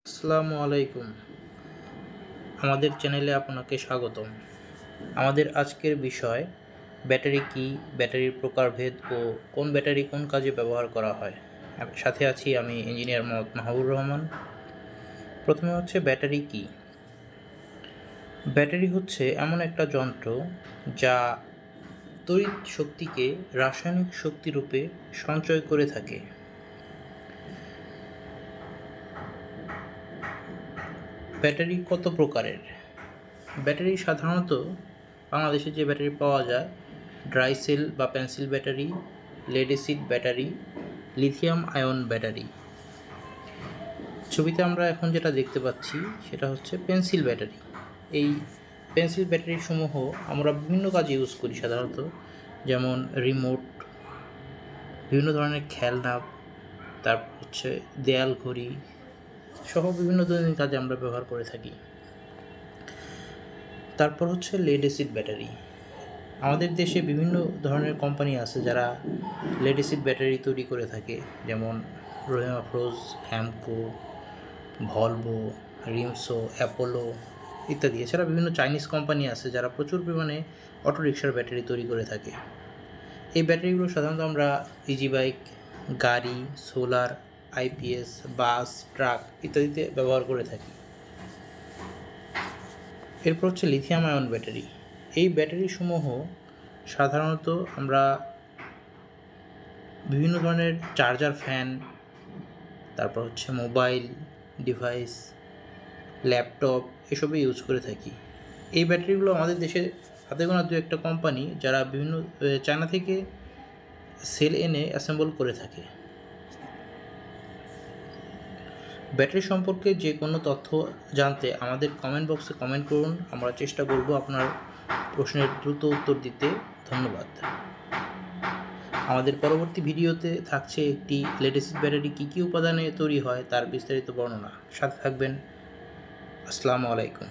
আসসালামু আলাইকুম। আমাদের চ্যানেলে আপনাকে স্বাগতম। আমাদের আজকের বিষয় ব্যাটারি কী, ব্যাটারির প্রকারভেদ ও কোন ব্যাটারি কোন কাজে ব্যবহার করা হয়। সাথে আছি আমি ইঞ্জিনিয়ার মোহাম্মদ মাহবুবুর রহমান। প্রথমে হচ্ছে ব্যাটারি কী। ব্যাটারি হচ্ছে এমন একটা যন্ত্র যা তড়িৎ শক্তিকে রাসায়নিক শক্তিরূপে সঞ্চয় করে থাকে। ব্যাটারি কত প্রকারের? ব্যাটারি সাধারণত বাংলাদেশে যে ব্যাটারি পাওয়া যায় ড্রাই সেল বা pencil battery, lead acid battery, lithium ion battery. ছবিতে আমরা এখন যেটা দেখতে পাচ্ছি সেটা হচ্ছে পেন্সিল ব্যাটারি। এই পেন্সিল ব্যাটারি সমূহ আমরা বিভিন্ন কাজে ইউজ করি সাধারণত, যেমন রিমোট, বিভিন্ন ধরনের খেলনা, তারপর হচ্ছে দেয়াল ঘড়ি সহ বিভিন্ন ধরনের কাজে আমরা ব্যবহার করে থাকি। তারপর হচ্ছে লেড অ্যাসিড ব্যাটারি। আমাদের দেশে বিভিন্ন ধরনের কোম্পানি আছে যারা লেড অ্যাসিড ব্যাটারি তৈরি করে থাকে, যেমন রহিম আফরোজ, হ্যামকো, ভলভো, রিমসো, অ্যাপোলো ইত্যাদি। এছাড়া বিভিন্ন চাইনিজ কোম্পানি আছে যারা প্রচুর পরিমাণে অটোরিকশার ব্যাটারি তৈরি করে থাকে। এই ব্যাটারিগুলো সাধারণত আমরা ইজি বাইক, গাড়ি, সোলার, আইপিএস, বাস, ট্রাক ইত্যাদিতে ব্যবহার করে থাকি। এরপর হচ্ছে লিথিয়াম আয়ন ব্যাটারি। এই ব্যাটারিসমূহ সাধারণত আমরা বিভিন্ন ধরনের চার্জার, ফ্যান, তারপর হচ্ছে মোবাইল ডিভাইস, ল্যাপটপ এসবে ইউজ করে থাকি। এই ব্যাটারিগুলো আমাদের দেশে হাতে গোনা দু একটা কোম্পানি যারা বিভিন্ন চায়না থেকে সেল এনে অ্যাসেম্বল করে থাকে। ব্যাটারি সম্পর্কে যে কোনো তথ্য জানতে আমাদের কমেন্ট বক্সে কমেন্ট করুন। আমরা চেষ্টা করব আপনার প্রশ্নের দ্রুত উত্তর দিতে। ধন্যবাদ। আমাদের পরবর্তী ভিডিওতে থাকছে একটি লেড অ্যাসিড ব্যাটারি কী কী উপাদানে তৈরি হয় তার বিস্তারিত বর্ণনা। সাথে থাকবেন। আসসালামু আলাইকুম।